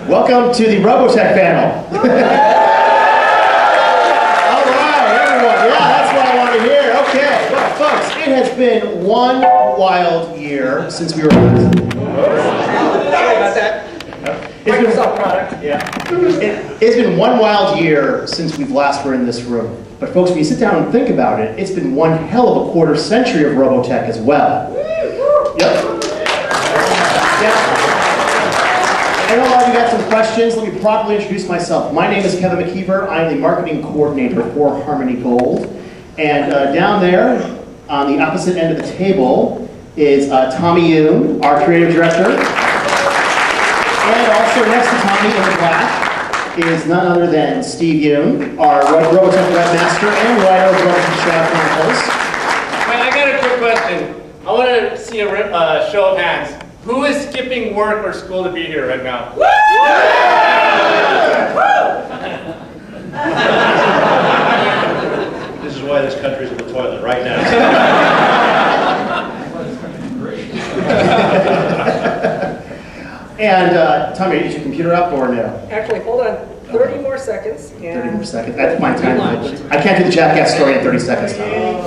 Welcome to the Robotech panel. All right, everyone. Yeah, that's what I want to hear. Okay, well, folks, it has been one wild year since we were last. Sorry about that. Microsoft product. Yeah. It's been one wild year since we've last were in this room. But folks, when you sit down and think about it, it's been one hell of a quarter century of Robotech as well. Yep. I know a lot of you got some questions. Let me properly introduce myself. My name is Kevin McKeever. I'm the marketing coordinator for Harmony Gold. And down there, on the opposite end of the table, is Tommy Yoon, our creative director. And also next to Tommy in the black is none other than Steve Yoon, our Robotech webmaster and writer of Robotech Shadow Chronicles. I got a quick question. I want to see a show of hands. Who is skipping work or school to be here right now? Woo! This is why this country's in the toilet right now. And Tommy, is your computer up or no? Actually, hold on. 30 more seconds. 30 more seconds. That's my time. I can't do the Jackass story in 30 seconds, Tommy.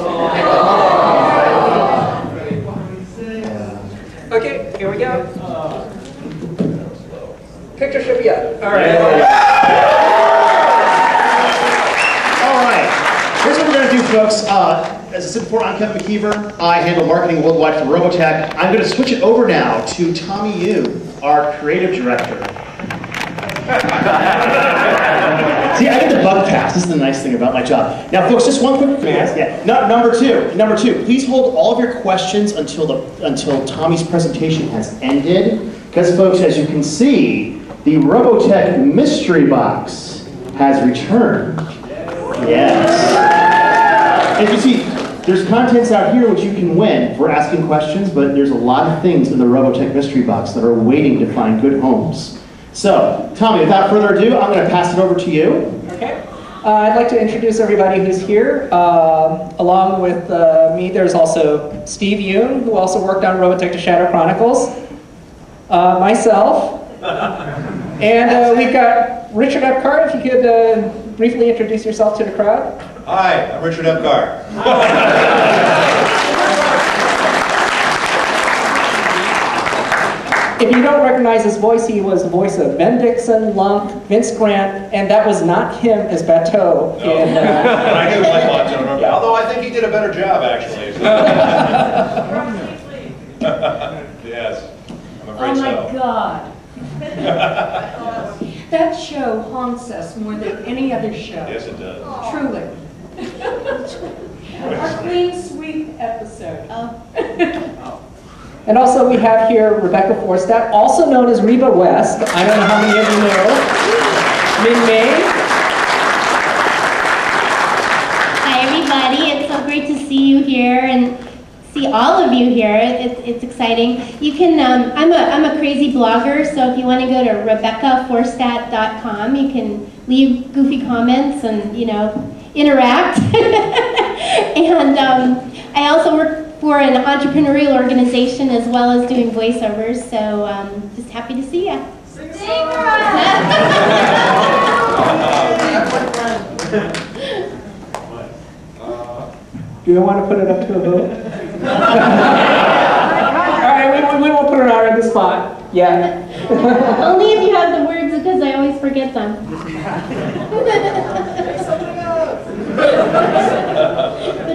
Okay, here we go. Picture should be up. All right. All right. Here's what we're going to do, folks. As I said before, I'm Kevin McKeever. I handle marketing worldwide for Robotech. I'm going to switch it over now to Tommy Yoon, our creative director. See, I get the bug pass. This is the nice thing about my job. Now, folks, just one quick command. Yeah. Number two. Please hold all of your questions until Tommy's presentation has ended. Because, folks, as you can see, the Robotech mystery box has returned. Yes. As you see, there's contents out here which you can win for asking questions, but there's a lot of things in the Robotech mystery box that are waiting to find good homes. So, Tommy, without further ado, I'm going to pass it over to you. Okay. I'd like to introduce everybody who's here. Along with me, there's also Steve Yoon, who also worked on Robotech to Shadow Chronicles. Myself. And we've got Richard Epcar, if you could briefly introduce yourself to the crowd. Hi, I'm Richard Epcar. If you don't recognize his voice, he was the voice of Ben Dixon, Lump, Vince Grant, and that was not him as Bateau. No. In, I knew Mike Watson, yeah. Although I think he did a better job, actually. So. Yes, I'm afraid so. Oh my God. That show haunts us more than any other show. Yes, it does. Truly. Our clean sweep episode. And also we have here Rebecca Forstadt, also known as Reba West. I don't know how many of you know. Min May. Hi everybody, it's so great to see you here and see all of you here. It's exciting. You can, I'm a crazy blogger, so if you want to go to RebeccaForstadt.com, you can leave goofy comments and, you know, interact. And I also work for an entrepreneurial organization as well as doing voiceovers, so just happy to see you. Sing Do you want to put it up to a vote? All right, we won't put it on the spot. Yeah. Only if you have the words, because I always forget them.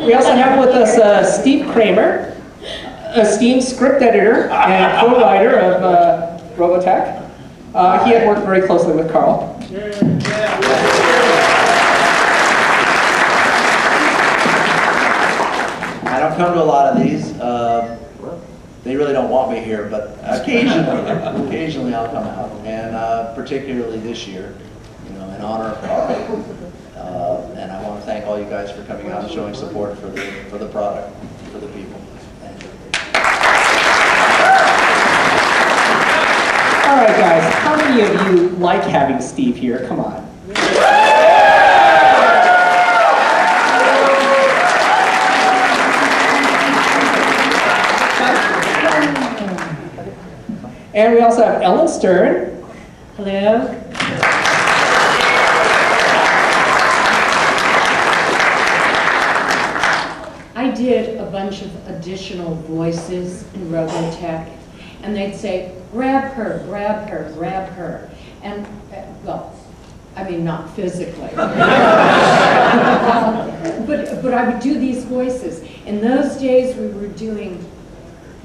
We also have with us Steve Kramer, esteemed script editor and co-writer of Robotech. He had worked very closely with Carl. I don't come to a lot of these. They really don't want me here, but occasionally I'll come out, and particularly this year, you know, in honor of Carl. And I want to thank all you guys for coming out and showing support for the product, for the people. Thank you. All right, guys, how many of you like having Steve here? Come on. And we also have Ellen Stern. Hello. I did a bunch of additional voices in Robotech, and they'd say, grab her, grab her, grab her. And, well, I mean, not physically. But I would do these voices. In those days, we were doing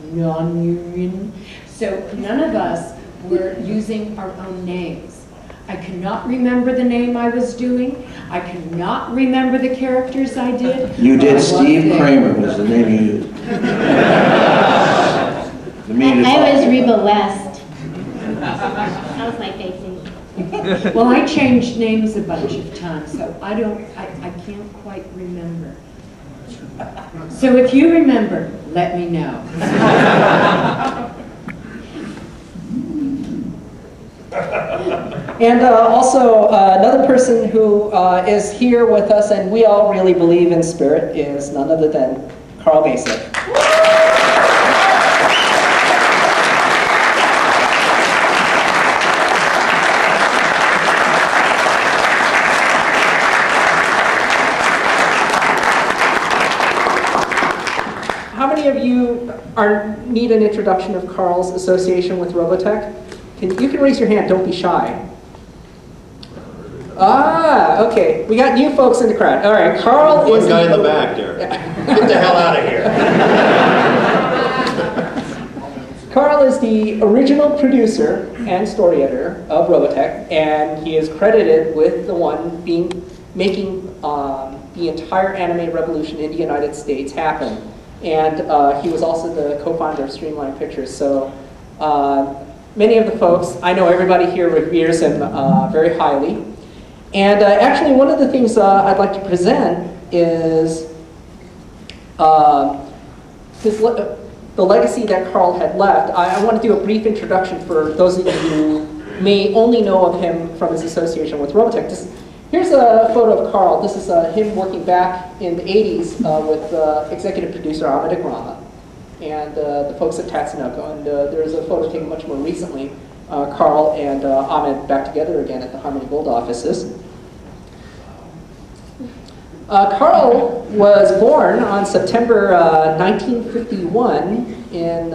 non-union, so none of us were using our own names. I cannot remember the name I was doing. I cannot remember the characters I did. You did Steve Kramer was the name you used. I was Reba West. That was my fake name. Well, I changed names a bunch of times, so I can't quite remember. So if you remember, let me know. And also another person who is here with us, and we all really believe in spirit, is none other than Carl Macek. How many of you need an introduction of Carl's association with Robotech? You can raise your hand, don't be shy. Ah, okay. We got new folks in the crowd. All right, Carl is... One guy in the back there. Get the hell out of here. Carl is the original producer and story editor of Robotech, and he is credited with the one making the entire anime revolution in the United States happen. And he was also the co-founder of Streamline Pictures. So many of the folks, I know everybody here reveres him very highly. And actually, one of the things I'd like to present is the legacy that Carl had left. I want to do a brief introduction for those of you who may only know of him from his association with Robotech. Here's a photo of Carl. This is him working back in the 80s with executive producer Ahmed Agrama and the folks at Tatsunoko. And there's a photo taken much more recently, Carl and Ahmed back together again at the Harmony Gold offices. Carl was born on September 1951 in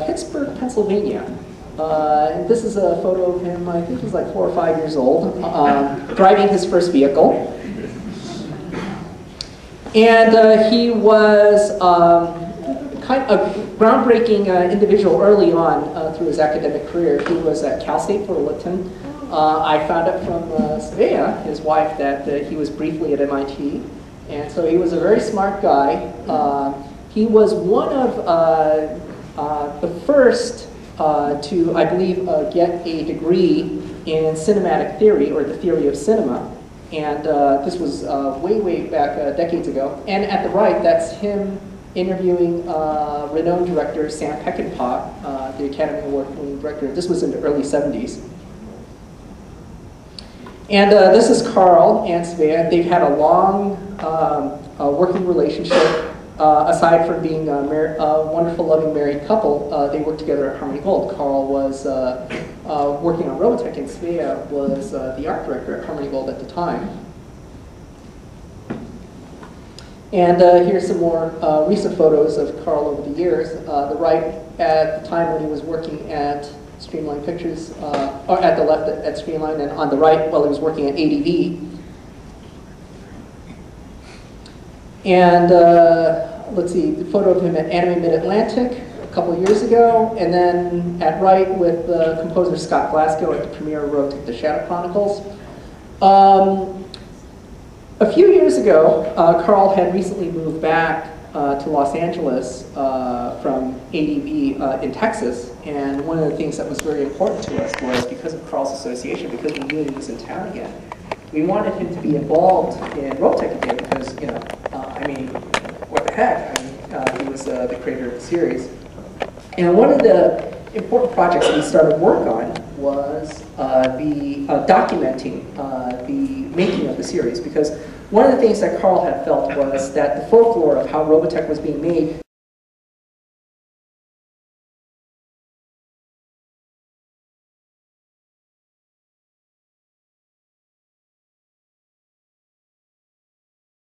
Pittsburgh, Pennsylvania. And this is a photo of him, I think he's like 4 or 5 years old, driving his first vehicle. And he was kind of a groundbreaking individual early on through his academic career. He was at Cal State Fullerton. I found out from Svea, his wife, that he was briefly at MIT. And so he was a very smart guy. He was one of the first to, I believe, get a degree in cinematic theory, or the theory of cinema. And this was way back decades ago. And at the right, that's him interviewing renowned director Sam Peckinpah, the Academy Award-winning director. This was in the early 70s. And this is Carl and Svea. They've had a long working relationship. Aside from being a wonderful, loving married couple, they worked together at Harmony Gold. Carl was working on Robotech, and Svea was the art director at Harmony Gold at the time. And here's some more recent photos of Carl over the years. The right at the time when he was working at Streamline Pictures, or at the left at Streamline, and on the right while he was working at ADV. And let's see, the photo of him at Anime Mid-Atlantic a couple of years ago, and then at right with composer Scott Glasgow at the premiere of Robotech: The Shadow Chronicles. A few years ago, Carl had recently moved back to Los Angeles from ADV in Texas, and one of the things that was very important to us was, because of Carl's association, because we knew he was in town again, we wanted him to be involved in Robotech again because, you know, I mean, what the heck? I mean, he was the creator of the series. And one of the important projects that we started work on was documenting the making of the series, because one of the things that Carl had felt was that the folklore of how Robotech was being made